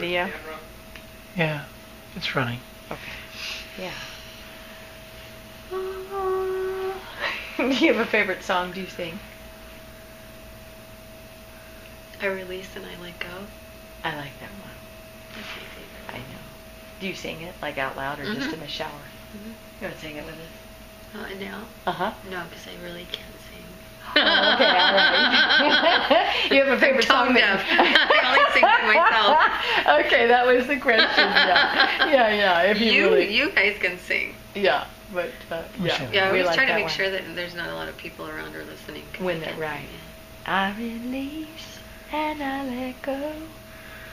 Video? Yeah, it's running. Okay. Yeah. Do you have a favorite song? Do you sing? I release and I let go. I like that one. That's my favorite. I know. Do you sing it like out loud or just in the shower? Mm-hmm. You want to sing it with us? Now? Uh-huh. No, because I really can't sing. Oh, okay, all right. You have a favorite song? I only sing to myself. Okay, that was the question. Yeah. If You guys can sing. Yeah, but yeah. Yeah, we like try to that make one. sure that there's not a lot of people around or listening. When they're right. I release and I let go.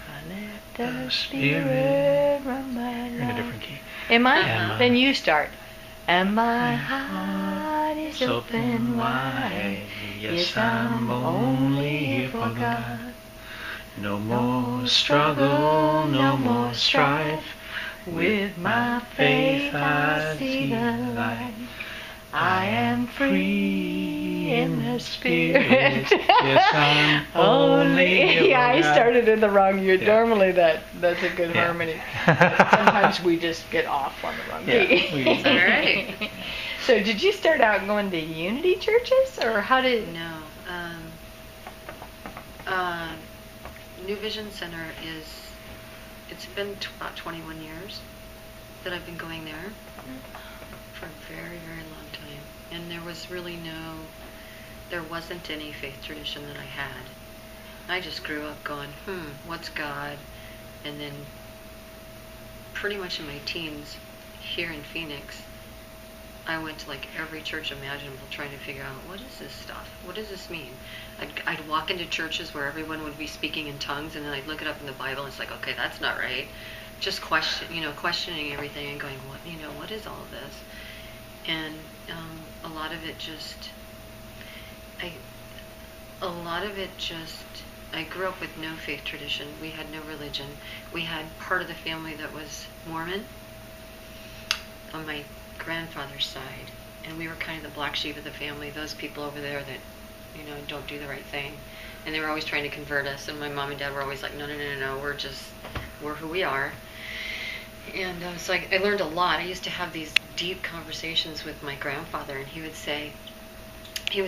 I let the Spirit run my life. You're in a different key. Am I? Uh-huh. Then you start. And my heart is open wide. Yes, I'm only here for God. No more struggle, no more strife. With my faith I see the light. I am free in the Spirit. Yes, I'm only here for Yeah, I God. started in the wrong year. Yeah. Normally that's a good Yeah. harmony. Sometimes we just get off on the wrong key. All right. So did you start out going to Unity churches, or how did? No. New Vision Center it's been about 21 years that I've been going there for a very, very long time. And there wasn't any faith tradition that I had. I just grew up going, what's God? And then pretty much in my teens here in Phoenix, I went to like every church imaginable trying to figure out, what is this stuff? What does this mean? I'd walk into churches where everyone would be speaking in tongues, and then I'd look it up in the Bible, and it's like, okay, that's not right. Just questioning everything and going, what is all of this? And a lot of it just, I grew up with no faith tradition. We had no religion. We had part of the family that was Mormon on my grandfather's side, and we were kind of the black sheep of the family, those people over there that don't do the right thing, and they were always trying to convert us, and my mom and dad were always like, no, we're who we are. And so I learned a lot. I used to have these deep conversations with my grandfather, and he would say you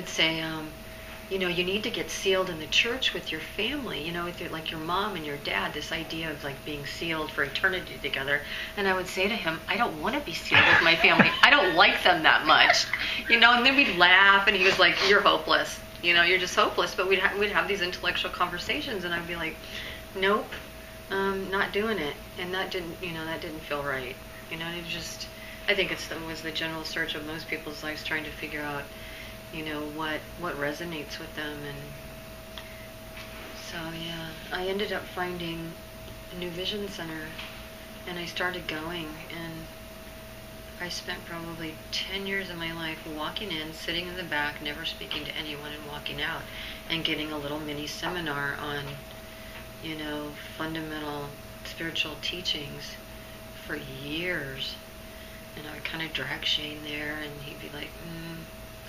need to get sealed in the church with your family, with your mom and your dad, this idea of like being sealed for eternity together. And I would say to him, I don't want to be sealed with my family. I don't like them that much, and then we'd laugh, and he was like, you're hopeless, you're just hopeless. But we'd have these intellectual conversations, and I'd be like, nope, not doing it. And that didn't feel right. I think it was the general search of most people's lives, trying to figure out what resonates with them. And so I ended up finding a New Vision Center, and I started going, and I spent probably 10 years of my life walking in, sitting in the back, never speaking to anyone, and walking out and getting a little mini seminar on fundamental spiritual teachings for years. And I would kind of drag Shane there, and he'd be like,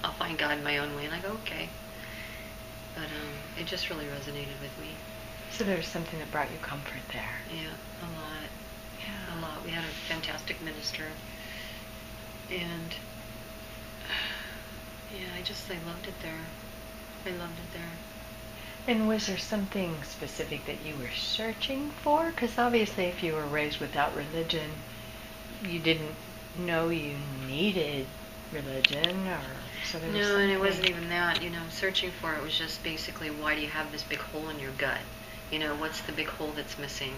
I'll find God in my own way. And I go, okay. But it just really resonated with me. So there was something that brought you comfort there. Yeah, a lot. Yeah. A lot. We had a fantastic minister. And I loved it there. I loved it there. And was there something specific that you were searching for? Because obviously if you were raised without religion, you didn't know you needed religion, or so there was No, and it something. wasn't even that. Searching for it was just basically, why do you have this big hole in your gut? What's the big hole that's missing?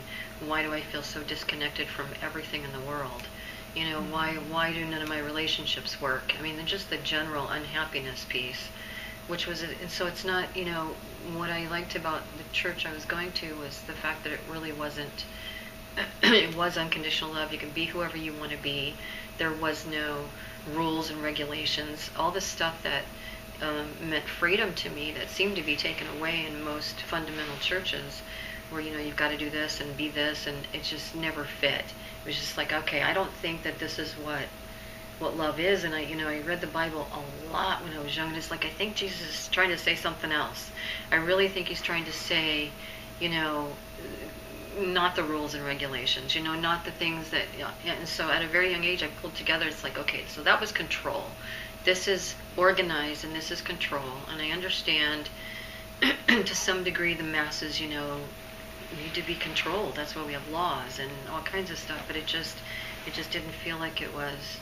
Why do I feel so disconnected from everything in the world? Why do none of my relationships work? I mean, just the general unhappiness piece, which was, and so it's not, what I liked about the church I was going to was the fact that it really wasn't, it was unconditional love. You can be whoever you want to be. There was no rules and regulations. All the stuff that meant freedom to me that seemed to be taken away in most fundamental churches, where you've got to do this and be this, and it just never fit. It was just like, okay, I don't think that this is what love is. And I read the Bible a lot when I was young, and it's like, I think Jesus is trying to say something else. I really think he's trying to say, not the rules and regulations, not the things that, and so at a very young age I pulled together, it's like, okay, so that was control. This is organized and this is control. And I understand to some degree the masses, need to be controlled. That's why we have laws and all kinds of stuff, but it just didn't feel like it was,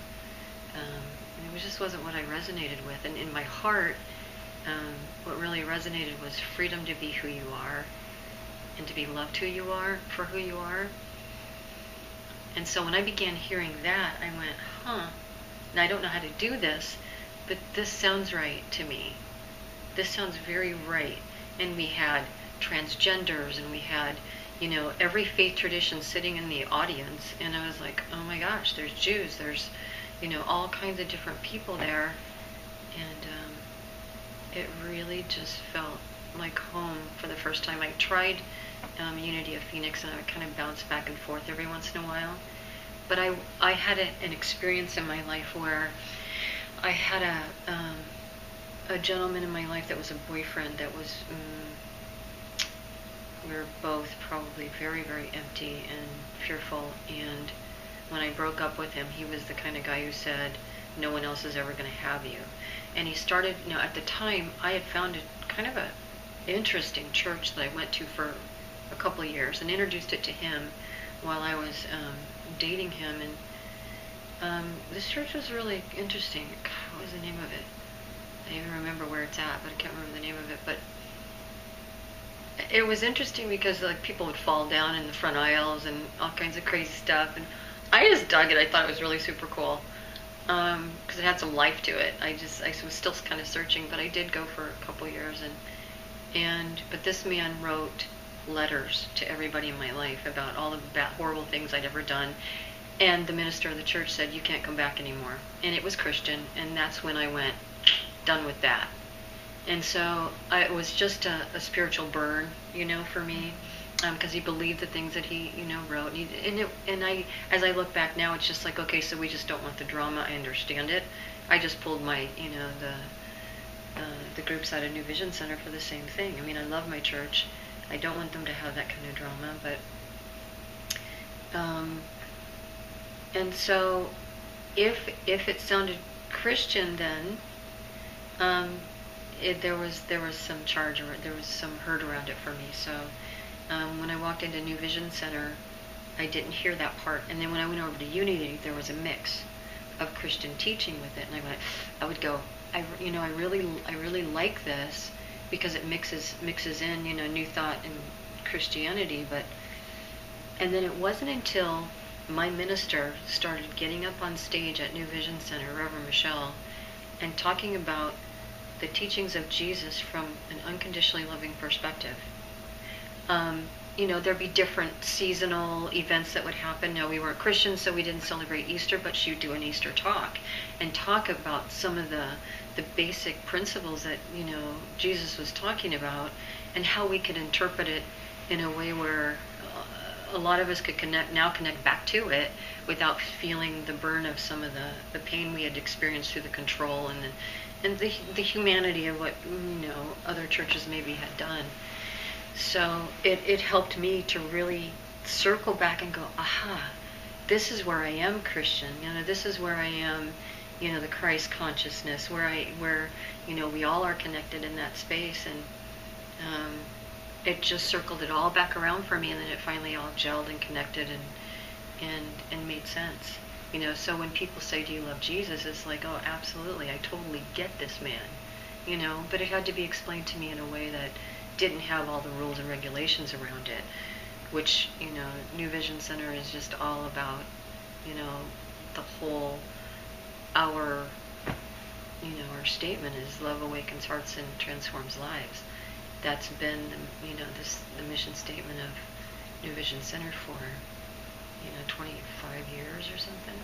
it just wasn't what I resonated with. And in my heart, what really resonated was freedom to be who you are and to be loved who you are, for who you are. And so when I began hearing that, I went, and I don't know how to do this, but this sounds right to me. This sounds very right. And we had transgenders, and we had, every faith tradition sitting in the audience, and I was like, oh my gosh, there's Jews, there's, all kinds of different people there, and it really just felt like home for the first time. I tried Unity of Phoenix, and I would kind of bounce back and forth every once in a while, but I had an experience in my life where I had a gentleman in my life that was a boyfriend that was, we were both probably very, very empty and fearful. And when I broke up with him, he was the kind of guy who said, no one else is ever going to have you. And he started, at the time, I had found kind of a interesting church that I went to for a couple of years and introduced it to him while I was dating him. And this church was really interesting. God, what was the name of it? I even remember where it's at, but I can't remember the name of it. But it was interesting because people would fall down in the front aisles and all kinds of crazy stuff, and I just dug it. I thought it was really super cool because it had some life to it. I was still kind of searching, but I did go for a couple years, but this man wrote letters to everybody in my life about all the horrible things I'd ever done. And the minister of the church said, you can't come back anymore. And it was Christian, and that's when I went, done with that. And so it was just a spiritual burn, for me, because he believed the things that he, wrote. As I look back now, it's just like, okay, so we just don't want the drama. I understand it. I just pulled my, the groups out of New Vision Center for the same thing. I mean, I love my church. I don't want them to have that kind of drama, but, and so if it sounded Christian, then there was some charge, or there was some hurt around it for me. So when I walked into New Vision Center, I didn't hear that part. And then when I went over to Unity, there was a mix of Christian teaching with it, and I would go, I really like this because it mixes in, New Thought and Christianity. And then it wasn't until my minister started getting up on stage at New Vision Center, Reverend Michelle, and talking about the teachings of Jesus from an unconditionally loving perspective. There'd be different seasonal events that would happen. Now, we weren't Christians, so we didn't celebrate Easter, but she'd do an Easter talk and talk about some of the basic principles that, Jesus was talking about, and how we could interpret it in a way where a lot of us could connect back to it without feeling the burn of some of the pain we had experienced through the control and the humanity of what other churches maybe had done. So it helped me to really circle back and go, aha, this is where I am Christian. This is where I am, the Christ consciousness, where we all are connected in that space. And it just circled it all back around for me, and then it finally all gelled and connected and made sense. So when people say, do you love Jesus? It's like, oh, absolutely. I totally get this man, but it had to be explained to me in a way that didn't have all the rules and regulations around it, which, New Vision Center is just all about, the whole, our statement is love awakens hearts and transforms lives. That's been, the mission statement of New Vision Center for, 25 years or something.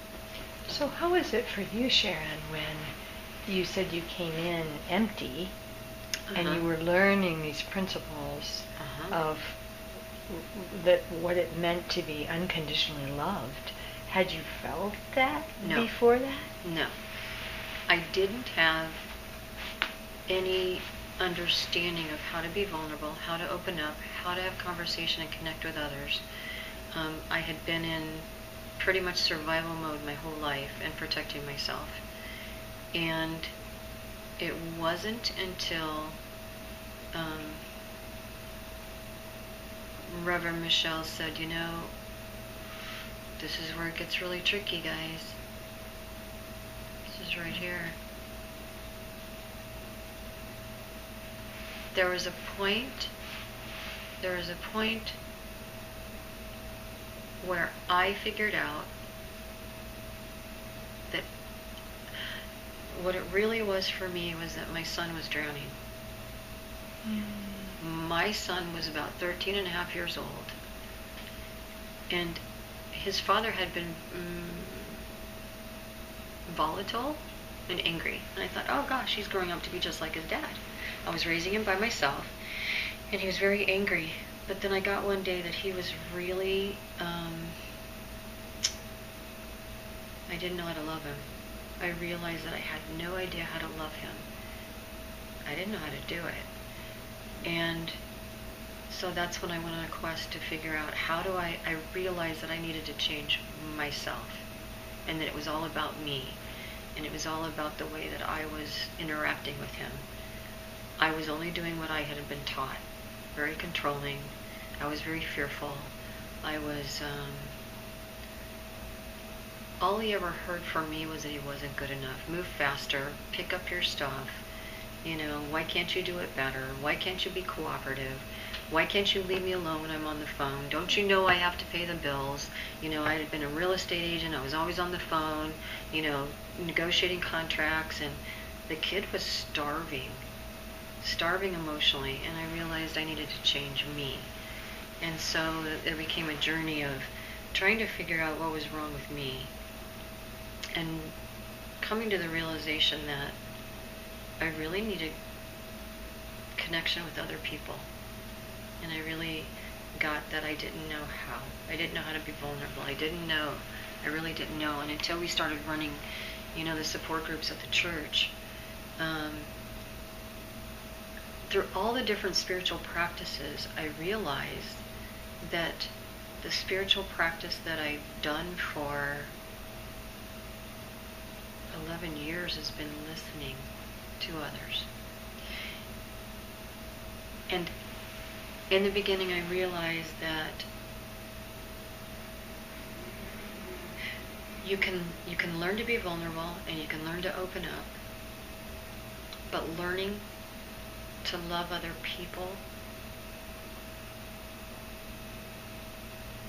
So how is it for you, Sharon, when you said you came in empty and you were learning these principles of what it meant to be unconditionally loved? Had you felt that before that? No. I didn't have any understanding of how to be vulnerable, how to open up, how to have conversation and connect with others I had been in pretty much survival mode my whole life and protecting myself. And it wasn't until Reverend Michelle said, you know, this is where it gets really tricky, guys. This is right here. There was a point where I figured out that what it really was for me was that my son was drowning. My son was about 13 and a half years old, and his father had been volatile and angry. And I thought, oh gosh, he's growing up to be just like his dad. I was raising him by myself, and he was very angry. But then I got one day that he was really, I didn't know how to love him. I realized that I had no idea how to love him. I didn't know how to do it. And so that's when I went on a quest to figure out how do I realized that I needed to change myself, and that it was all about me, and it was all about the way that I was interacting with him. I was only doing what I had been taught, very controlling. I was very fearful. I was, all he ever heard from me was that he wasn't good enough. Move faster, pick up your stuff, you know, why can't you do it better? Why can't you be cooperative? Why can't you leave me alone when I'm on the phone? Don't you know I have to pay the bills? You know, I had been a real estate agent. I was always on the phone, you know, negotiating contracts, and the kid was starving emotionally, and I realized I needed to change me. And so it became a journey of trying to figure out what was wrong with me, and coming to the realization that I really needed connection with other people. And I really got that I didn't know how. I didn't know how to be vulnerable. I really didn't know. And until we started running, you know, the support groups at the church, through all the different spiritual practices, I realized that the spiritual practice that I've done for 11 years has been listening to others. And in the beginning, I realized that you can learn to be vulnerable, and you can learn to open up, but learning to love other people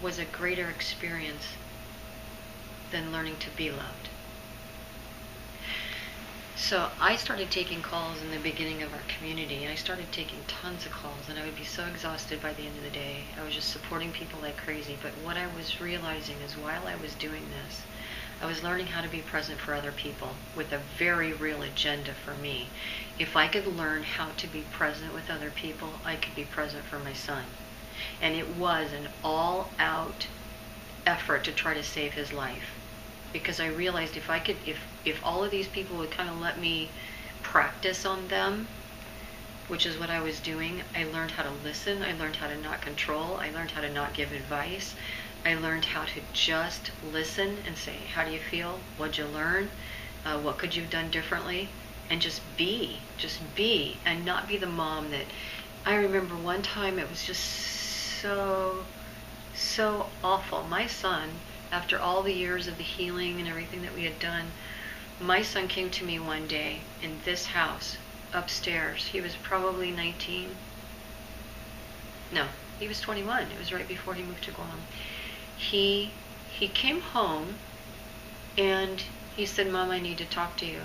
was a greater experience than learning to be loved. So I started taking calls in the beginning of our community, and I started taking tons of calls, and I would be so exhausted by the end of the day. I was just supporting people like crazy. But what I was realizing is while I was doing this, I was learning how to be present for other people with a very real agenda for me. If I could learn how to be present with other people, I could be present for my son. And it was an all-out effort to try to save his life. Because I realized if all of these people would kind of let me practice on them, which is what I was doing, I learned how to listen, I learned how to not control, I learned how to not give advice, I learned how to just listen and say, how do you feel? What'd you learn? What could you have done differently? And just be, and not be the mom that, I remember one time it was just so awful. My son, after all the years of the healing and everything that we had done, my son came to me one day in this house upstairs. He was probably 19. No, he was 21. It was right before he moved to Guam. He came home and he said, Mom, I need to talk to you.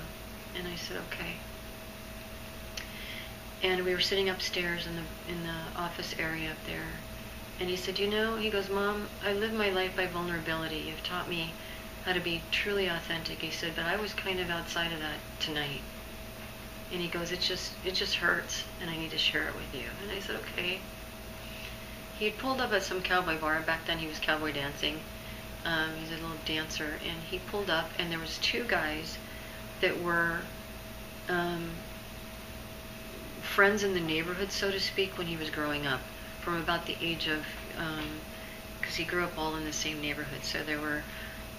And I said, okay. And we were sitting upstairs in the office area up there. And he said, you know, he goes, Mom, I live my life by vulnerability. You've taught me how to be truly authentic. He said, but I was kind of outside of that tonight. And he goes, it just hurts, and I need to share it with you. And I said, okay. He had pulled up at some cowboy bar. Back then he was cowboy dancing. He's a little dancer. And he pulled up, and there was two guys that were friends in the neighborhood, so to speak, when he was growing up. From about the age of because he grew up all in the same neighborhood. So there were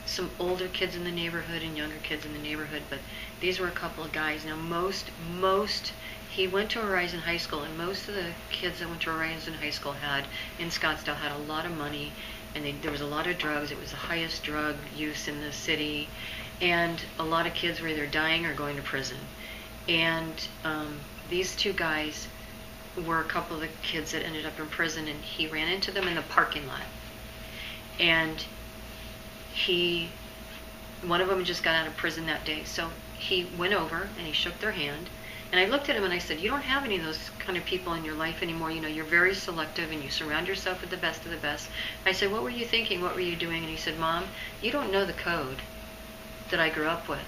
some older kids in the neighborhood and younger kids in the neighborhood, but these were a couple of guys. Now he went to Horizon High School, and most of the kids that went to Horizon High School in Scottsdale had a lot of money, and there was a lot of drugs. It was the highest drug use in the city, and a lot of kids were either dying or going to prison. And these two guys were a couple of the kids that ended up in prison, and he ran into them in the parking lot. And one of them just got out of prison that day, so he went over and he shook their hand. And I looked at him and I said, you don't have any of those kind of people in your life anymore. You're very selective and you surround yourself with the best of the best. I said, what were you thinking? What were you doing? And he said, Mom, you don't know the code that I grew up with.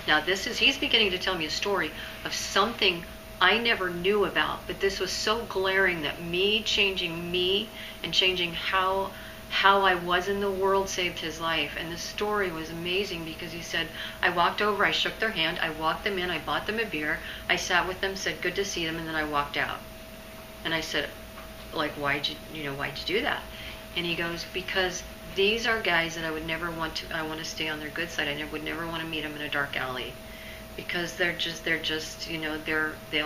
Now he's beginning to tell me a story of something I never knew about, but this was so glaring that changing me and changing how I was in the world saved his life. And this story was amazing because he said, I walked over, I shook their hand, I walked them in, I bought them a beer, I sat with them, said good to see them, and then I walked out. And I said, like, why'd you do that? And he goes, because these are guys that I would never want to, I want to stay on their good side. I would never want to meet them in a dark alley because they'll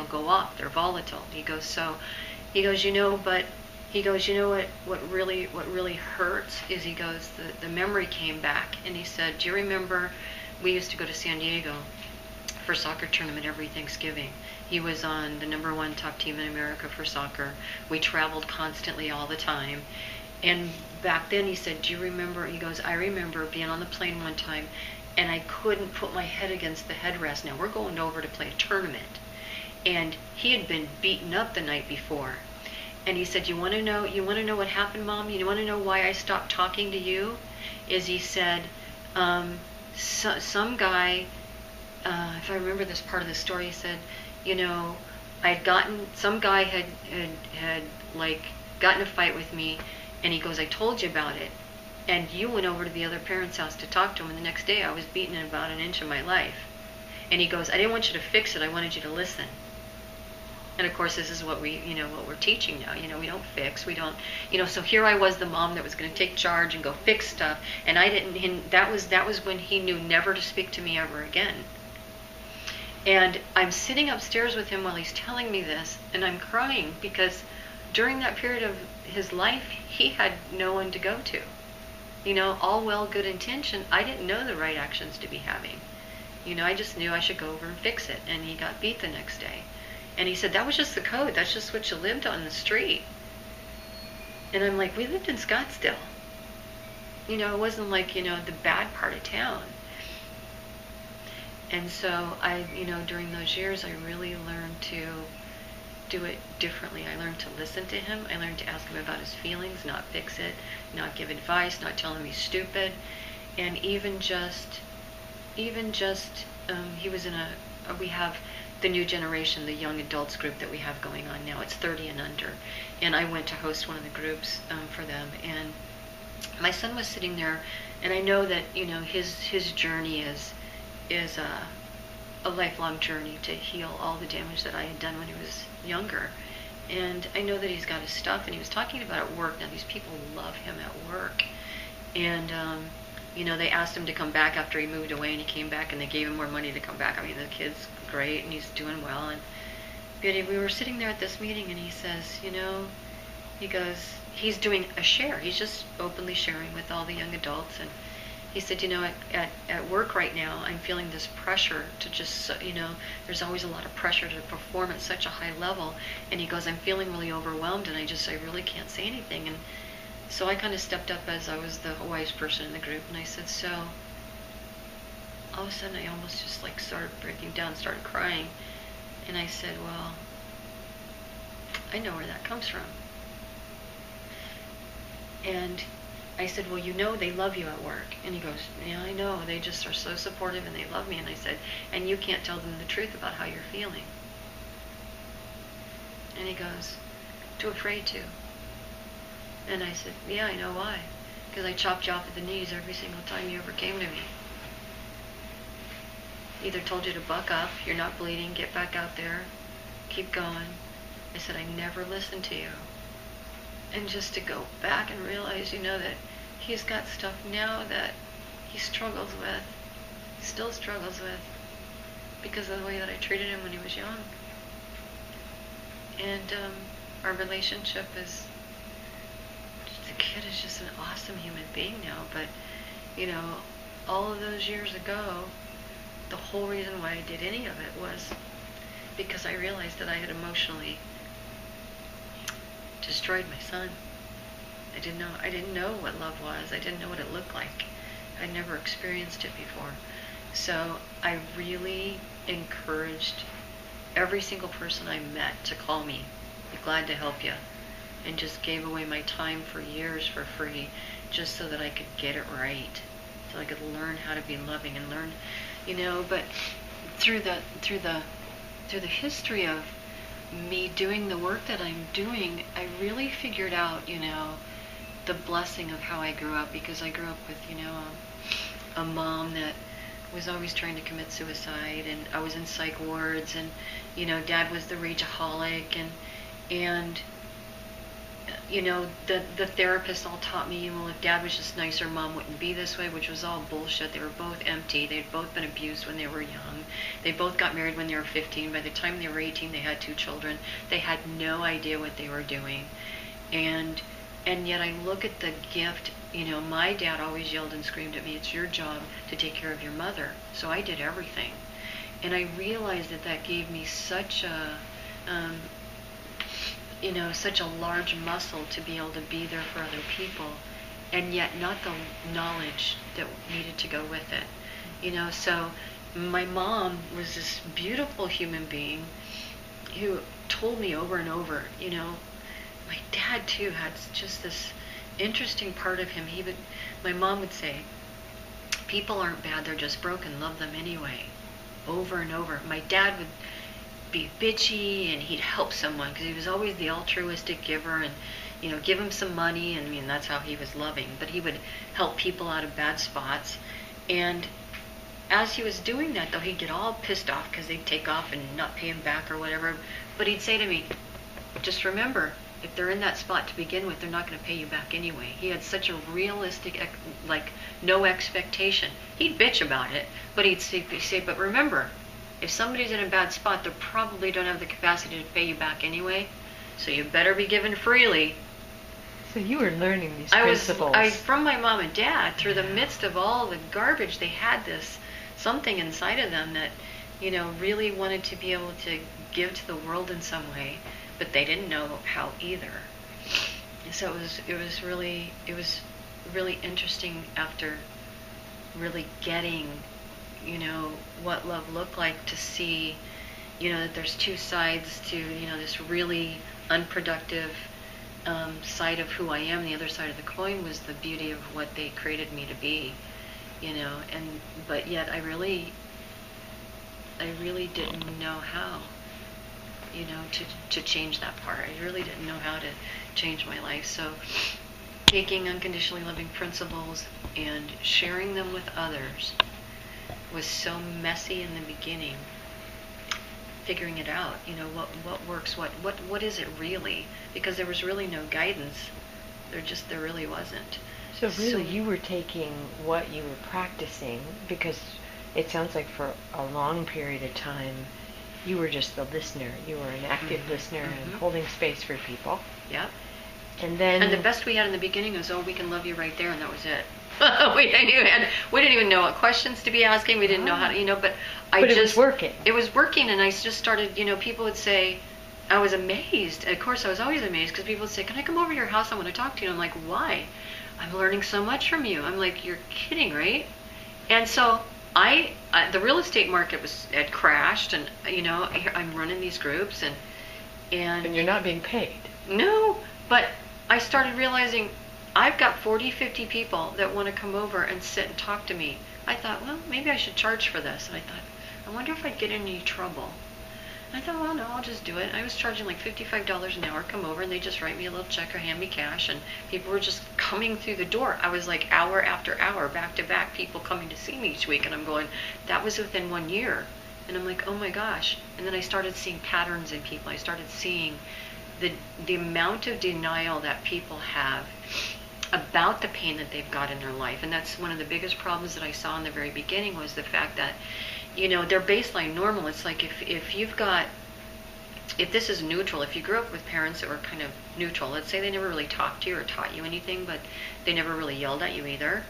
go off, they're volatile. He goes, but he goes, what really hurts is, he goes, the memory came back, and he said, do you remember we used to go to San Diego for soccer tournament every Thanksgiving? He was on the #1 top team in America for soccer. We traveled constantly all the time. And back then, he said, do you remember? He goes, I remember being on the plane one time, and I couldn't put my head against the headrest. Now, we're going over to play a tournament, and he had been beaten up the night before. And he said, you want to know what happened, Mom? You want to know why I stopped talking to you? Is he said, some guy, if I remember this part of the story, he said, some guy had like gotten in a fight with me, and he goes, I told you about it, and you went over to the other parent's house to talk to him, and the next day I was beaten in about an inch of my life. And he goes, I didn't want you to fix it, I wanted you to listen. And of course, this is what we're teaching now. We don't fix, we don't, so here I was, the mom that was going to take charge and go fix stuff, and I didn't, and that was when he knew never to speak to me ever again. And I'm sitting upstairs with him while he's telling me this, and I'm crying because during that period of his life, he had no one to go to. All well, good intention, I didn't know the right actions to be having. I just knew I should go over and fix it, and he got beat the next day. And he said, that was just the code. That's just what you lived on the street. And I'm like, we lived in Scottsdale. It wasn't like, the bad part of town. And so during those years, I really learned to do it differently. I learned to listen to him. I learned to ask him about his feelings, not fix it, not give advice, not tell him he's stupid. And even just he was in we have the new generation, the young adults group that we have going on now. It's 30 and under. And I went to host one of the groups for them. And my son was sitting there, and I know that, his journey is a lifelong journey to heal all the damage that I had done when he was younger. And I know that he's got his stuff, and he was talking about at work. Now, these people love him at work. And, they asked him to come back after he moved away, and he came back, and they gave him more money to come back. I mean, the kid's great, and he's doing well. And we were sitting there at this meeting, and he says, he goes, he's doing a share. He's just openly sharing with all the young adults. And he said, at work right now, I'm feeling this pressure to just, there's always a lot of pressure to perform at such a high level. And he goes, I'm feeling really overwhelmed, and I really can't say anything. And so I kind of stepped up as I was the wise person in the group, and I said, so all of a sudden I almost just started breaking down, started crying. And I said, well, I know where that comes from. And I said, well, they love you at work. And he goes, yeah, I know. They just are so supportive and they love me. And I said, and you can't tell them the truth about how you're feeling. And he goes, too afraid to. And I said, yeah, I know why. Because I chopped you off at the knees every single time you ever came to me. Either told you to buck up, you're not bleeding, get back out there, keep going. I said, I never listened to you. And just to go back and realize, that he's got stuff now that he struggles with, still struggles with, because of the way that I treated him when he was young. And our relationship is, the kid is just an awesome human being now, but, all of those years ago, the whole reason why I did any of it was because I realized that I had emotionally destroyed my son. I didn't know what love was. I didn't know what it looked like. I'd never experienced it before. So I really encouraged every single person I met to call me, be glad to help you, and just gave away my time for years for free, just so that I could get it right, so I could learn how to be loving and learn, but through the history of me doing the work that I'm doing, I really figured out, the blessing of how I grew up, because I grew up with, a mom that was always trying to commit suicide, and I was in psych wards, and, Dad was the rageaholic, and the therapists all taught me, well, if Dad was just nicer, Mom wouldn't be this way, which was all bullshit. They were both empty. They'd both been abused when they were young. They both got married when they were 15. By the time they were 18, they had 2 children. They had no idea what they were doing. And yet I look at the gift, my dad always yelled and screamed at me, it's your job to take care of your mother. So I did everything. And I realized that gave me such a, such a large muscle to be able to be there for other people, and yet not the knowledge that needed to go with it. So my mom was this beautiful human being who told me over and over, my dad too had just this interesting part of him. My mom would say, people aren't bad, they're just broken, love them anyway, over and over. My dad would be bitchy, and he'd help someone because he was always the altruistic giver, and give him some money, and that's how he was loving. But he would help people out of bad spots, and as he was doing that, though, he'd get all pissed off because they'd take off and not pay him back or whatever. But he'd say to me, just remember, if they're in that spot to begin with, they're not going to pay you back anyway. He had such a realistic, no expectation. He'd bitch about it, but he'd say, but remember, if somebody's in a bad spot, they probably don't have the capacity to pay you back anyway, so you better be given freely. So you were learning these principles. From my mom and dad, through the midst of all the garbage, they had something inside of them that, really wanted to be able to give to the world in some way, but they didn't know how either. And so it was really interesting after really getting what love looked like, to see, that there's 2 sides to, this really unproductive side of who I am. The other side of the coin was the beauty of what they created me to be, but yet I really didn't know how, to change that part. I really didn't know how to change my life. So taking unconditionally loving principles and sharing them with others was so messy in the beginning, figuring it out, what works, what is it really, because there was really no guidance. There really wasn't. So really you were taking what you were practicing, because it sounds like for a long period of time you were just the listener. You were an active listener and holding space for people. Yeah. And the best we had in the beginning was, we can love you right there, and that was it. we didn't even know what questions to be asking. We didn't know how to, but it was working. It was working, and I just started, people would say, I was amazed. Of course, I was always amazed, because people would say, can I come over to your house? I want to talk to you. And I'm like, why? I'm learning so much from you. I'm like, you're kidding, right? And so the real estate market had crashed, and, I'm running these groups, and you're not being paid. No, but I started realizing I've got 40, 50 people that want to come over and sit and talk to me. I thought, well, maybe I should charge for this. And I thought, I wonder if I'd get in any trouble. And I thought, well, no, I'll just do it. I was charging like $55 an hour, come over, and they just write me a little check or hand me cash, and people were just coming through the door. I was like hour after hour, back to back, people coming to see me each week, and I'm going, that was within 1 year. And I'm like, oh my gosh. And then I started seeing patterns in people. I started seeing the amount of denial that people have about the pain that they've got in their life. And that's one of the biggest problems that I saw in the very beginning, was the fact that, their baseline normal, it's like if this is neutral, if you grew up with parents that were kind of neutral, let's say they never really talked to you or taught you anything, but they never really yelled at you either,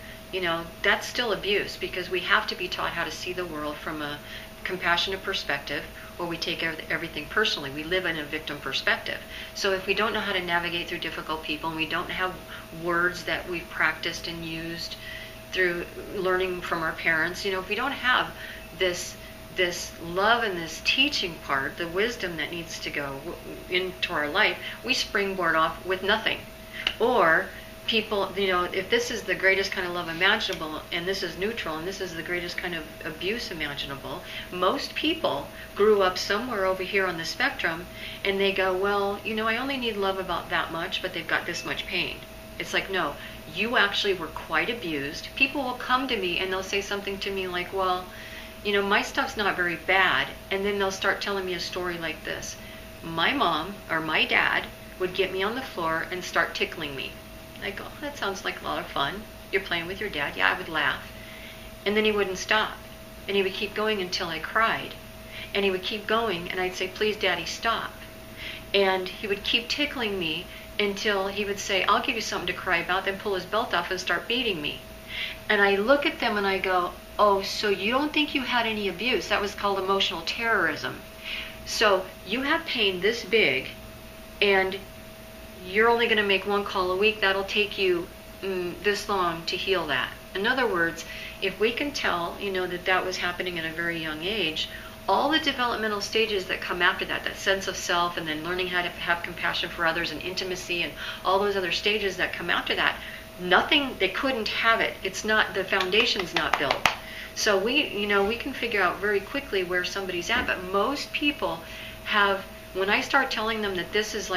that's still abuse, because we have to be taught how to see the world from a compassionate perspective, or we take everything personally. We live in a victim perspective. So if we don't know how to navigate through difficult people, and we don't have words that we've practiced and used through learning from our parents, if we don't have this love and this teaching part, the wisdom that needs to go into our life, we springboard off with nothing. Or people, if this is the greatest kind of love imaginable, and this is neutral, and this is the greatest kind of abuse imaginable, most people grew up somewhere over here on the spectrum, and they go, well, I only need love about that much, but they've got this much pain. It's like, no, you actually were quite abused. People will come to me and they'll say something to me like, well, my stuff's not very bad, and then they'll start telling me a story like this. My mom or my dad would get me on the floor and start tickling me. I go, that sounds like a lot of fun. You're playing with your dad. Yeah, I would laugh. And then he wouldn't stop. And he would keep going until I cried. And he would keep going, and I'd say, please, Daddy, stop. And he would keep tickling me until he would say, I'll give you something to cry about, then pull his belt off and start beating me. And I look at them and I go, oh, so you don't think you had any abuse? That was called emotional terrorism. So you have pain this big, and you're only going to make one call a week. That'll take you this long to heal that. In other words, if we can tell, that was happening at a very young age, all the developmental stages that come after that, that sense of self, and then learning how to have compassion for others and intimacy, and all those other stages that come after that, they couldn't have it. It's not, the foundation's not built. So we can figure out very quickly where somebody's at, but most people have, when I start telling them that this is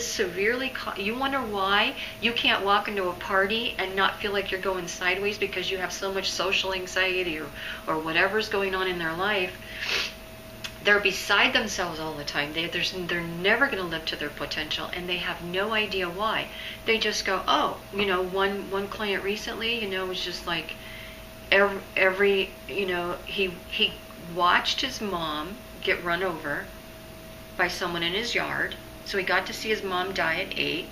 severely, you wonder why you can't walk into a party and not feel like you're going sideways because you have so much social anxiety or whatever's going on in their life. They're beside themselves all the time. They're never going to live to their potential, and they have no idea why. They just go, oh, one client recently, was just like, he watched his mom get run over by someone in his yard. So he got to see his mom die at 8.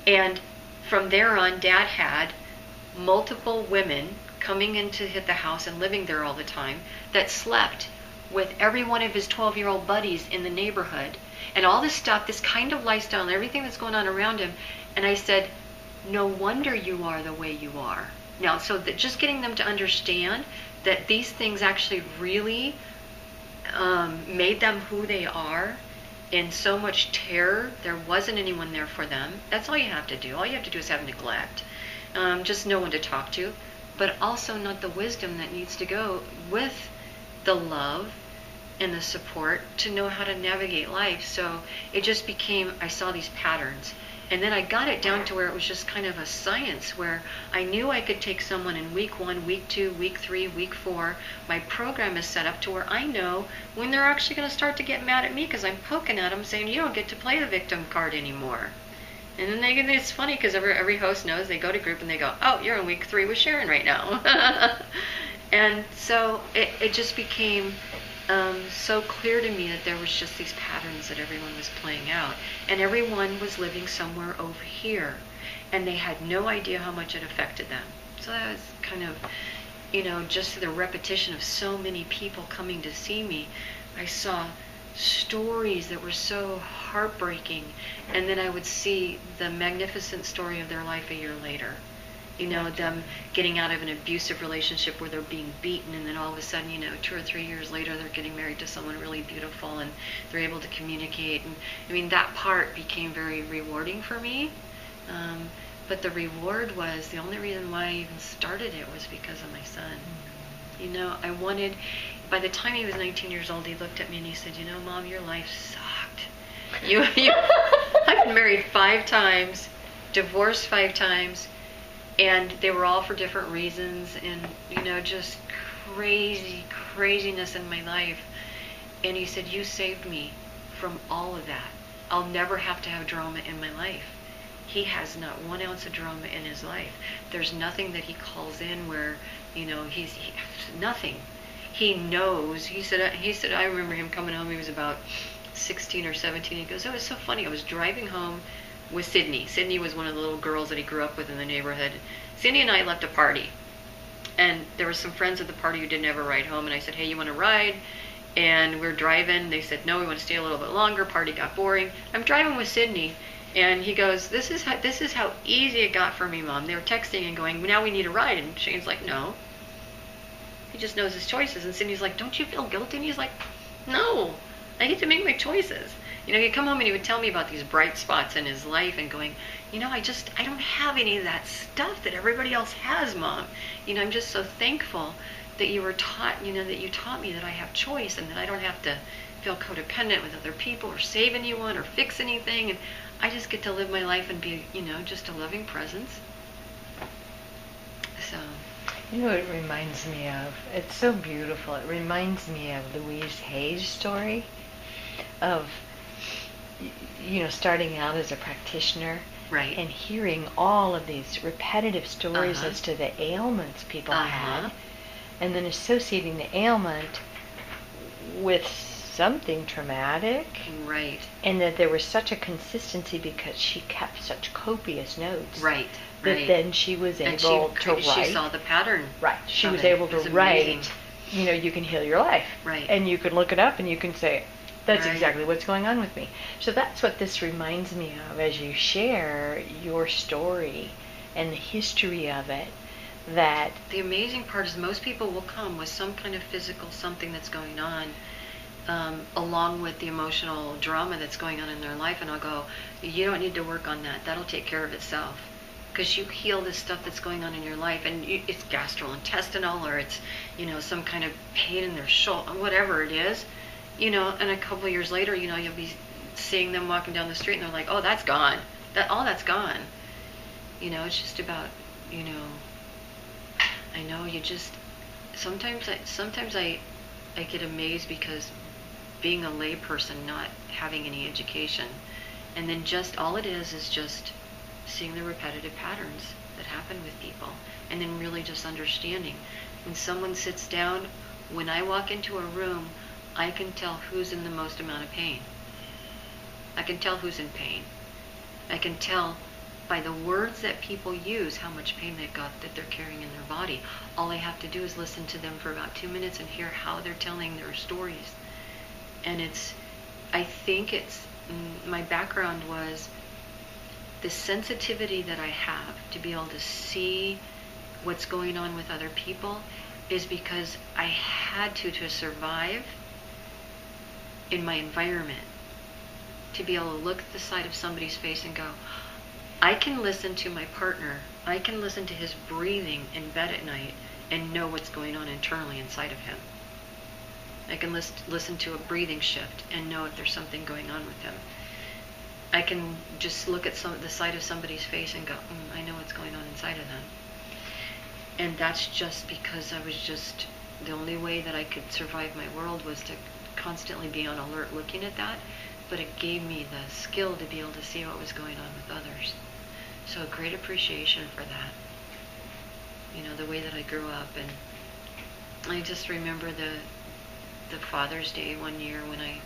And from there on, Dad had multiple women coming in to hit the house and living there all the time that slept with every one of his 12-year-old buddies in the neighborhood. And all this stuff, this kind of lifestyle and everything that's going on around him. And I said, no wonder you are the way you are. Now, so that just getting them to understand that these things actually really made them who they are, in so much terror, there wasn't anyone there for them. That's all you have to do. All you have to do is have neglect. Just no one to talk to, but also not the wisdom that needs to go with the love and the support to know how to navigate life. So it just became, I saw these patterns. And then I got it down to where it was just kind of a science, where I knew I could take someone in week 1, week 2, week 3, week 4. My program is set up to where I know when they're actually going to start to get mad at me because I'm poking at them saying, you don't get to play the victim card anymore. And then it's funny because every host knows, they go to group and they go, oh, you're in week 3 with Sharon right now. And so it just became so clear to me that there was just these patterns that everyone was playing out, and everyone was living somewhere over here, and they had no idea how much it affected them. So that was kind of, just the repetition of so many people coming to see me. I saw stories that were so heartbreaking, and then I would see the magnificent story of their life a year later. Them getting out of an abusive relationship where they're being beaten, and then all of a sudden, 2 or 3 years later, they're getting married to someone really beautiful, and they're able to communicate. And I mean, that part became very rewarding for me. But the reward was, the only reason why I even started it was because of my son. I wanted, by the time he was 19 years old, he looked at me and he said, Mom, your life sucked. I've been married 5 times, divorced 5 times, and they were all for different reasons, and just craziness in my life. And he said, you saved me from all of that. I'll never have to have drama in my life. He has not 1 ounce of drama in his life. There's nothing that he calls in where, he's nothing. He knows. He said, I remember him coming home. He was about 16 or 17. He goes, it was so funny. I was driving home with Sydney. Sydney was one of the little girls that he grew up with in the neighborhood. Sydney and I left a party. And there were some friends at the party who didn't have a ride home. And I said, hey, you want to ride? And we're driving. They said, no, we want to stay a little bit longer. Party got boring. I'm driving with Sydney. And he goes, this is how easy it got for me, Mom. They were texting and going, now we need a ride. And Shane's like, no. He just knows his choices. And Sydney's like, don't you feel guilty? And he's like, no, I get to make my choices. He'd come home and he would tell me about these bright spots in his life and going, I don't have any of that stuff that everybody else has, Mom. I'm just so thankful that you were taught, that you taught me that I have choice and that I don't have to feel codependent with other people or save anyone or fix anything. And I just get to live my life and be, just a loving presence. So. It reminds me of, it's so beautiful. It reminds me of Louise Hay's story of, starting out as a practitioner. Right. And hearing all of these repetitive stories as to the ailments people had, and then associating the ailment with something traumatic. Right. And that there was such a consistency because she kept such copious notes. Right. That then she was able to write. She saw the pattern. Right. She was able to write, you can heal your life. Right. And you can look it up and you can say, that's exactly what's going on with me. So that's what this reminds me of as you share your story and the history of it. That the amazing part is most people will come with some kind of physical something that's going on, along with the emotional drama that's going on in their life, and I'll go, you don't need to work on that. That'll take care of itself. Because you heal this stuff that's going on in your life, and it's gastrointestinal, or it's, some kind of pain in their shoulder, whatever it is. And a couple of years later, you'll be seeing them walking down the street and they're like, oh, that's gone. That's gone. It's just about, I know you just, sometimes I get amazed because being a lay person, not having any education, and then just all it is just seeing the repetitive patterns that happen with people, and then really just understanding. When someone sits down, when I walk into a room, I can tell who's in the most amount of pain. I can tell who's in pain. I can tell by the words that people use how much pain they've got that they're carrying in their body. All I have to do is listen to them for about 2 minutes and hear how they're telling their stories. And I think my background was the sensitivity that I have to be able to see what's going on with other people is because I had to survive in my environment, to be able to look at the side of somebody's face and go, I can listen to my partner, I can listen to his breathing in bed at night and know what's going on internally inside of him. I can listen to a breathing shift and know if there's something going on with him. I can just look at the side of somebody's face and go, I know what's going on inside of them. And that's just because the only way that I could survive my world was to constantly be on alert looking at that, but it gave me the skill to be able to see what was going on with others. So a great appreciation for that. The way that I grew up. And I just remember the Father's Day one year when I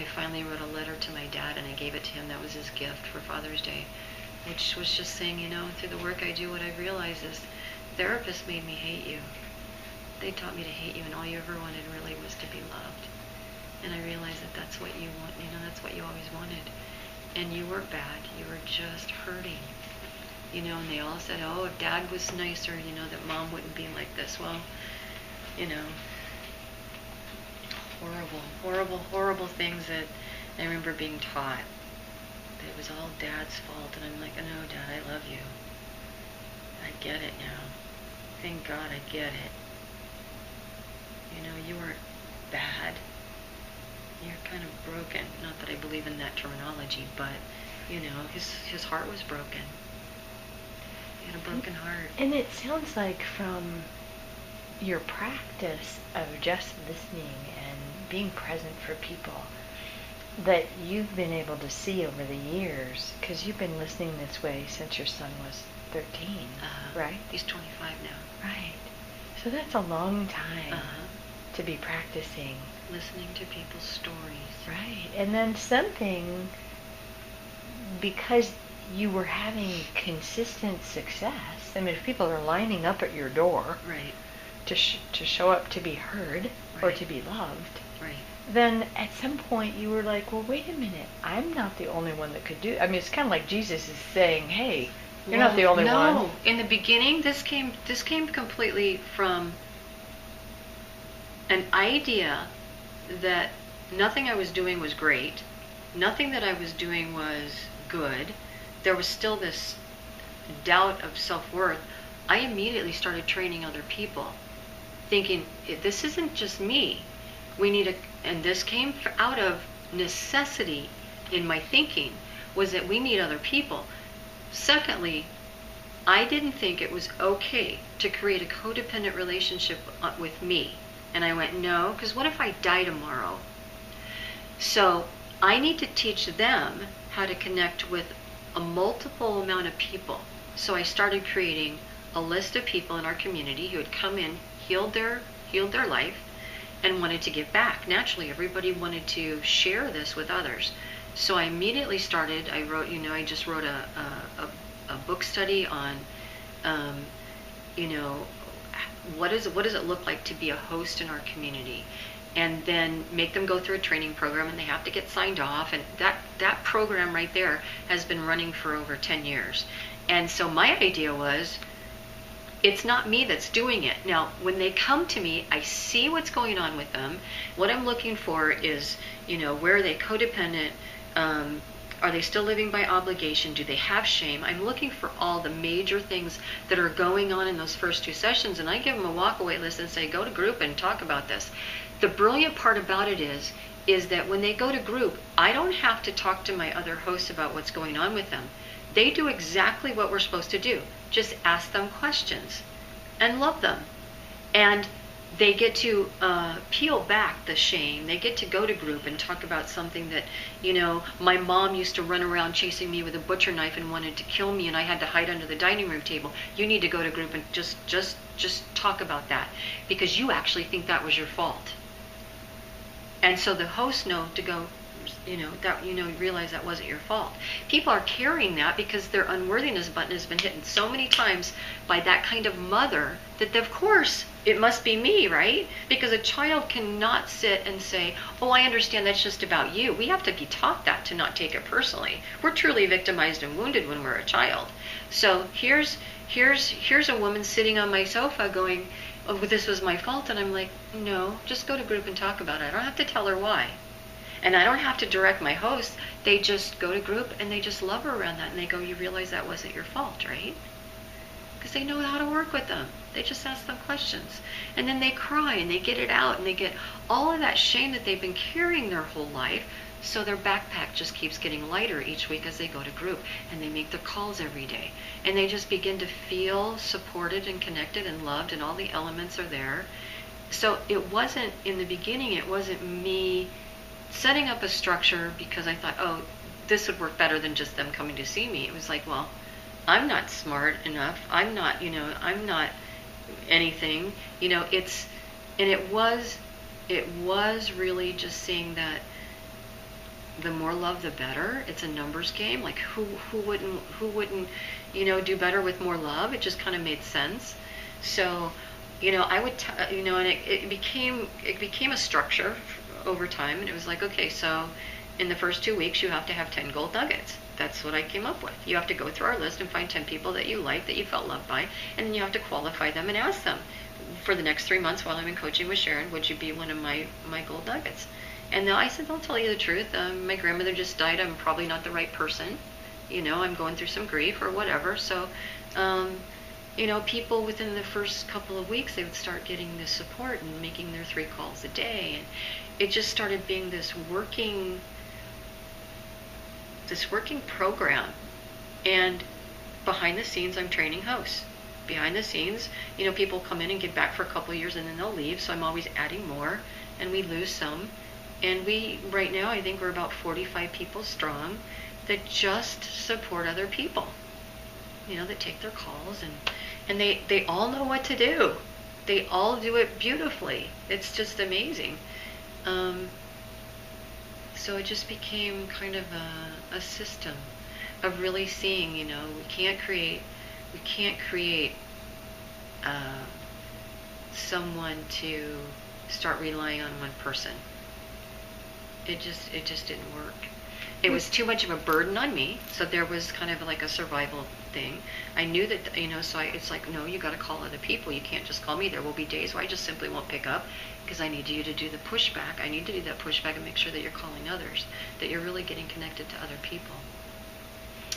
finally wrote a letter to my dad and I gave it to him. That was his gift for Father's Day, which was just saying, through the work I do, what I realize is therapists made me hate you. They taught me to hate you, and all you ever wanted really was to be loved. And I realized that that's what you want, that's what you always wanted. And you weren't bad, you were just hurting. And they all said, oh, if Dad was nicer, that Mom wouldn't be like this. Well, horrible, horrible, horrible things that I remember being taught. That it was all Dad's fault. And I'm like, no, Dad, I love you. I get it now. Thank God I get it. You weren't bad. You're kind of broken. Not that I believe in that terminology, but, his heart was broken. He had a broken heart. And it sounds like from your practice of just listening and being present for people, that you've been able to see over the years, because you've been listening this way since your son was 13, right? He's 25 now. Right. So that's a long time Uh-huh. to be practicing. Listening to people's stories. Right. And then something, because you were having consistent success, I mean, if people are lining up at your door Right. to show up to be heard or Right. to be loved, Right. then at some point you were like, well, wait a minute, I'm not the only one that could do. I mean, it's kind of like Jesus is saying, hey, you're not the only one. No, in the beginning, this came completely from an idea that nothing I was doing was great, nothing that I was doing was good. There was still this doubt of self-worth. I immediately started training other people, thinking, this isn't just me. We need a, and this came out of necessity in my thinking, was that we need other people. Secondly, I didn't think it was okay to create a codependent relationship with me. And I went, no, because what if I die tomorrow? So I need to teach them how to connect with a multiple amount of people. So I started creating a list of people in our community who had come in, healed their life, and wanted to give back. Naturally, everybody wanted to share this with others. So I immediately started, I just wrote a book study on, what does it look like to be a host in our community, and then make them go through a training program, and they have to get signed off, and that program right there has been running for over 10 years. And so my idea was, it's not me that's doing it. Now, when they come to me, I see what's going on with them. What I'm looking for is, where are they codependent? Are they still living by obligation? Do they have shame? I'm looking for all the major things that are going on in those first 2 sessions, and I give them a walk-away list and say, go to group and talk about this. The brilliant part about it is that when they go to group, I don't have to talk to my other hosts about what's going on with them. They do exactly what we're supposed to do. Just ask them questions and love them. And they get to peel back the shame. They get to go to group and talk about something that, my mom used to run around chasing me with a butcher knife and wanted to kill me, and I had to hide under the dining room table. You need to go to group and just talk about that, because you actually think that was your fault. And so the hosts know to go, realize that wasn't your fault. People are carrying that because their unworthiness button has been hit so many times by that kind of mother that, of course, it must be me, right? Because a child cannot sit and say, oh, I understand that's just about you. We have to be taught that, to not take it personally. We're truly victimized and wounded when we're a child. So here's a woman sitting on my sofa going, oh, this was my fault. And I'm like, no, just go to group and talk about it. I don't have to tell her why. And I don't have to direct my hosts. They just go to group and they just love her around that. And they go, you realize that wasn't your fault, right? Because they know how to work with them. They just ask them questions. And then they cry and they get it out, and they get all of that shame that they've been carrying their whole life. So their backpack just keeps getting lighter each week as they go to group, and they make their calls every day. And they just begin to feel supported and connected and loved, and all the elements are there. So it wasn't, in the beginning, it wasn't me setting up a structure because I thought, oh, this would work better than just them coming to see me. It was like, well, I'm not smart enough. I'm not anything. It was really just seeing that the more love, the better. It's a numbers game. Like who wouldn't, do better with more love? It just kind of made sense. So, I would, and it became a structure over time, and it was like, okay, so in the first 2 weeks you have to have 10 gold nuggets. That's what I came up with. You have to go through our list and find 10 people that you like, that you felt loved by, and then you have to qualify them and ask them, for the next 3 months while I'm in coaching with Sharon, would you be one of my gold nuggets? And I said, I'll tell you the truth. My grandmother just died. I'm probably not the right person. I'm going through some grief or whatever. So, people within the first couple of weeks, they would start getting this support and making their 3 calls a day. And it just started being this working program. And behind the scenes, I'm training hosts. Behind the scenes, people come in and give back for a couple of years and then they'll leave. So I'm always adding more, and we lose some. And right now, I think we're about 45 people strong that just support other people. That take their calls, and they all know what to do. They all do it beautifully. It's just amazing. So it just became kind of a system of really seeing, we can't create someone to start relying on one person. It just didn't work. It was too much of a burden on me, so there was kind of like a survival thing. I knew that, it's like, no, you got to call other people. You can't just call me. There will be days where I just simply won't pick up because I need you to do the pushback. I need to do that pushback and make sure that you're calling others, that you're really getting connected to other people.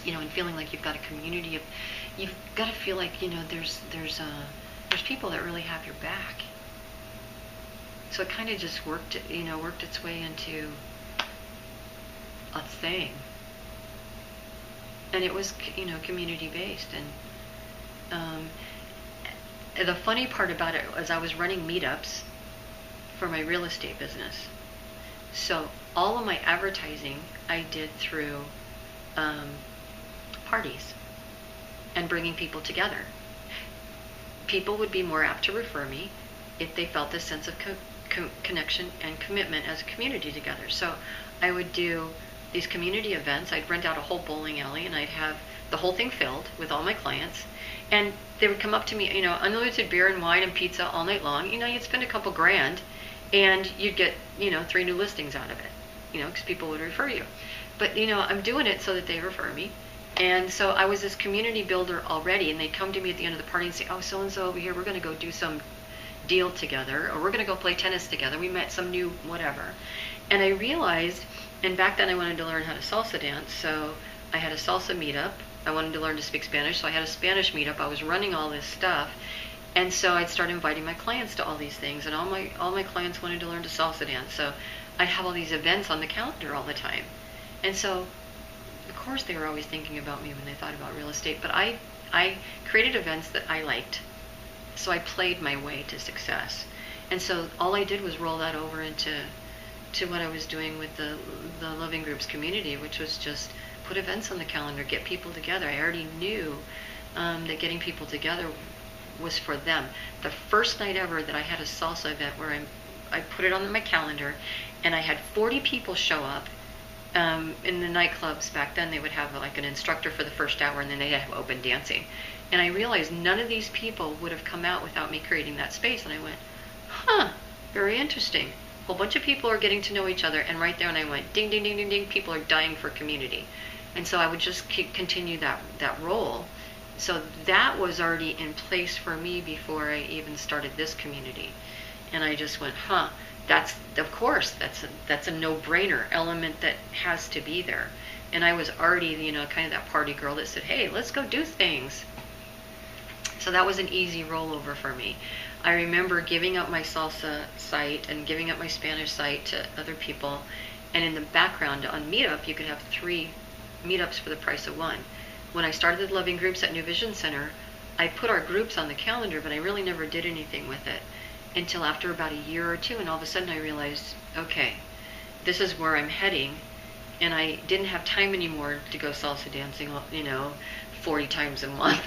And feeling like you've got a community you've got to feel like, there's people that really have your back. So it kind of just worked its way into a thing. And it was, community based. And the funny part about it was I was running meetups for my real estate business. So all of my advertising I did through parties and bringing people together. People would be more apt to refer me if they felt this sense of connection and commitment as a community together. So I would do these community events. I'd rent out a whole bowling alley, and I'd have the whole thing filled with all my clients. And they would come up to me, unlimited beer and wine and pizza all night long. You'd spend a couple grand, and you'd get, 3 new listings out of it, because people would refer you. But, I'm doing it so that they refer me. And so I was this community builder already, and they'd come to me at the end of the party and say, oh, so-and-so over here, we're going to go do some deal together, or we're going to go play tennis together. We met some new whatever. And I realized, and back then I wanted to learn how to salsa dance, so I had a salsa meetup. I wanted to learn to speak Spanish, so I had a Spanish meetup. I was running all this stuff. And so I'd start inviting my clients to all these things, and all my clients wanted to learn to salsa dance. So I'd have all these events on the calendar all the time. And so, of course, they were always thinking about me when they thought about real estate, but I created events that I liked. So I played my way to success. And so all I did was roll that over into what I was doing with the Loving Groups community, which was just put events on the calendar, get people together. I already knew that getting people together was for them. The first night ever that I had a salsa event where I put it on my calendar, and I had 40 people show up. In the nightclubs back then, they would have like an instructor for the first hour, and then they'd have open dancing. And I realized none of these people would have come out without me creating that space. And I went, very interesting. A whole bunch of people are getting to know each other. And right there, and I went, ding, ding, ding, ding, ding, people are dying for community. And so I would just continue that role. So that was already in place for me before I even started this community. And I just went, that's a no-brainer element that has to be there. And I was already, kind of that party girl that said, hey, let's go do things. So that was an easy rollover for me. I remember giving up my salsa site and giving up my Spanish site to other people. And in the background on Meetup, you could have 3 meetups for the price of 1. When I started the Loving Groups at New Vision Center, I put our groups on the calendar, but I really never did anything with it until after about a year or 2. And all of a sudden I realized, okay, this is where I'm heading. And I didn't have time anymore to go salsa dancing, 40 times a month,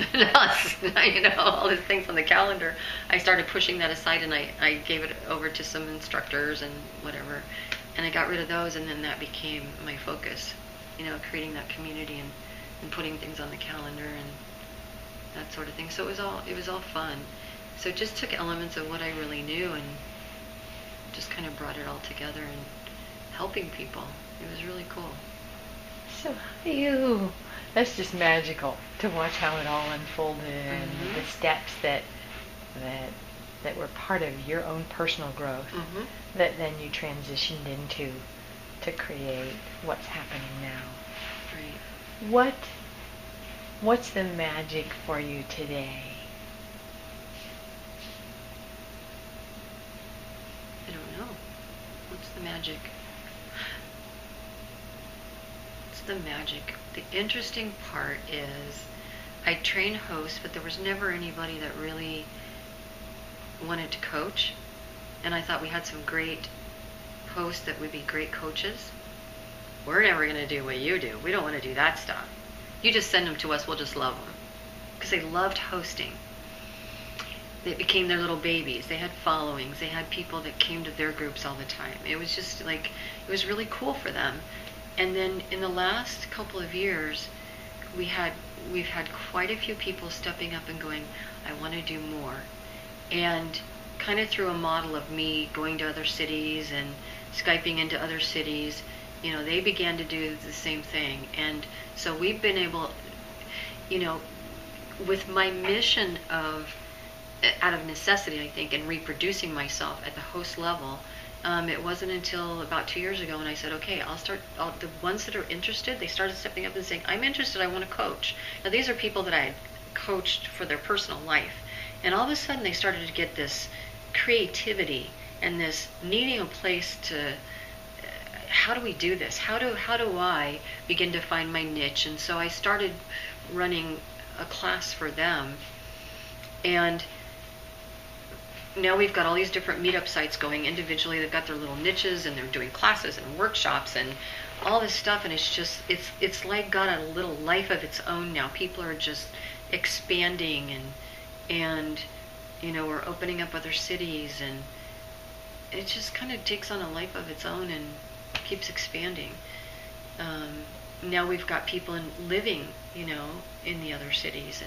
all these things on the calendar. I started pushing that aside, and I gave it over to some instructors and whatever, and I got rid of those, and then that became my focus, creating that community and putting things on the calendar and that sort of thing. So it was all fun. So it just took elements of what I really knew and just kind of brought it all together and helping people. It was really cool. So that's just magical to watch how it all unfolded and the steps that were part of your own personal growth that then you transitioned into to create what's happening now. Right. What's the magic for you today? I don't know. What's the magic? The magic. The interesting part is I train hosts, but there was never anybody that really wanted to coach. And I thought we had some great hosts that would be great coaches. We're never going to do what you do. We don't want to do that stuff. You just send them to us. We'll just love them. Because they loved hosting. They became their little babies. They had followings. They had people that came to their groups all the time. It was just like, it was really cool for them. And then in the last couple of years, we've had quite a few people stepping up and going, I want to do more. And kind of through a model of me going to other cities and Skyping into other cities, they began to do the same thing. And so we've been able, with my mission of, out of necessity, I think, and reproducing myself at the host level, it wasn't until about 2 years ago when I said, okay, the ones that are interested, they started stepping up and saying, I'm interested, I want to coach. Now these are people that I had coached for their personal life. And all of a sudden they started to get this creativity and this needing a place to, how do we do this? How do I begin to find my niche? And so I started running a class for them. And now we've got all these different meetup sites going individually. They've got their little niches and they're doing classes and workshops and all this stuff. And it's like got a little life of its own now. People are just expanding and we're opening up other cities, and it just kind of takes on a life of its own and keeps expanding. Now we've got people living, in the other cities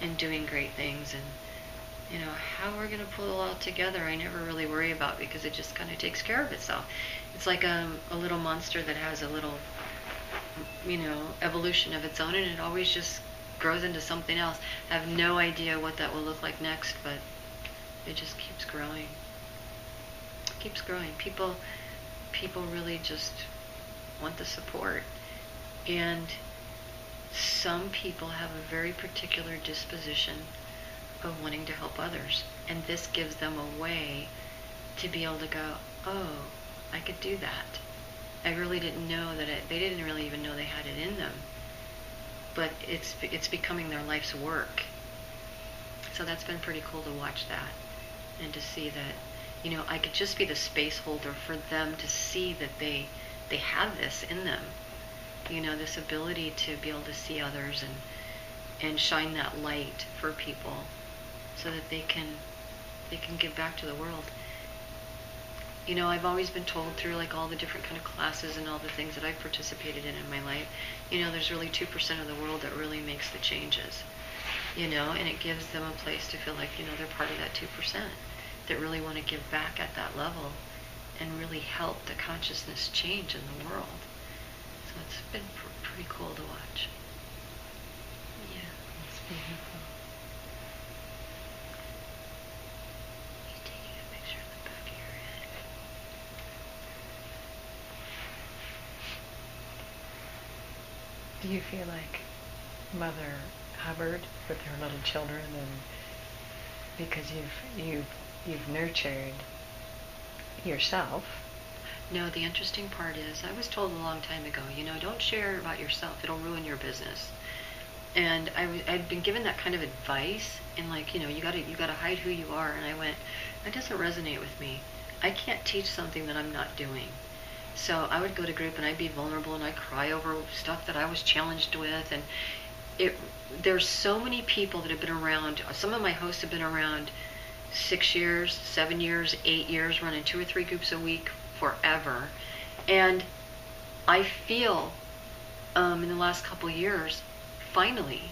and doing great things. And how we're going to pull it all together, I never really worry about, because it just kind of takes care of itself. It's like a little monster that has a little, evolution of its own, and it always just grows into something else. I have no idea what that will look like next, but it just keeps growing. Keeps growing. People really just want the support. And some people have a very particular disposition of wanting to help others, and this gives them a way to be able to go, oh, I could do that. I really didn't know that they didn't really even know they had it in them, but it's becoming their life's work. So that's been pretty cool to watch that, and to see that I could just be the space holder for them to see that they have this in them, this ability to be able to see others and shine that light for people, so that they can give back to the world. I've always been told through like all the different kind of classes and all the things that I've participated in my life, there's really 2% of the world that really makes the changes, and it gives them a place to feel like, they're part of that 2% that really want to give back at that level and really help the consciousness change in the world. So it's been pretty cool to watch. Yeah. It's beautiful. You're taking a picture of the back of your head. Do you feel like Mother Hubbard with her little children, and because you've nurtured yourself? No, the interesting part is, I was told a long time ago, don't share about yourself. It'll ruin your business. And I'd been given that kind of advice, and like, you gotta hide who you are. And I went, that doesn't resonate with me. I can't teach something that I'm not doing. So I would go to group and I'd be vulnerable and I'd cry over stuff that I was challenged with. And there's so many people that have been around. Some of my hosts have been around 6 years, 7 years, 8 years, running 2 or 3 groups a week forever. And I feel in the last couple years, finally,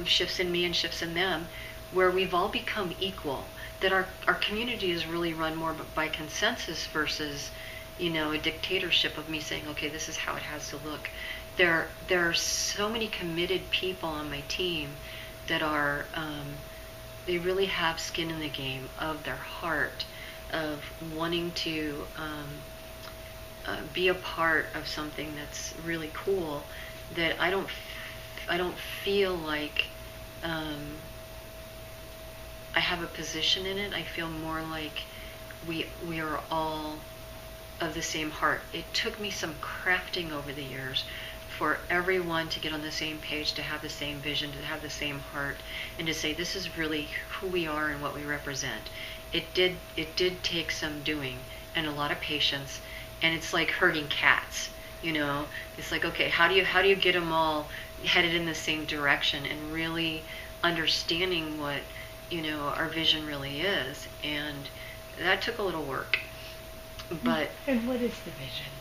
shifts in me and shifts in them, where we've all become equal, that our community is really run more by consensus versus, a dictatorship of me saying, okay, this is how it has to look. There are so many committed people on my team that are, they really have skin in the game of their heart, of wanting to be a part of something that's really cool, that I don't feel like I have a position in it. I feel more like we are all of the same heart. It took me some crafting over the years for everyone to get on the same page, to have the same vision, to have the same heart, and to say this is really who we are and what we represent. it did take some doing and a lot of patience, and it's like herding cats, you know. It's like, okay, how do you get them all headed in the same direction and really understanding what, you know, our vision really is. And that took a little work. But and what is the vision?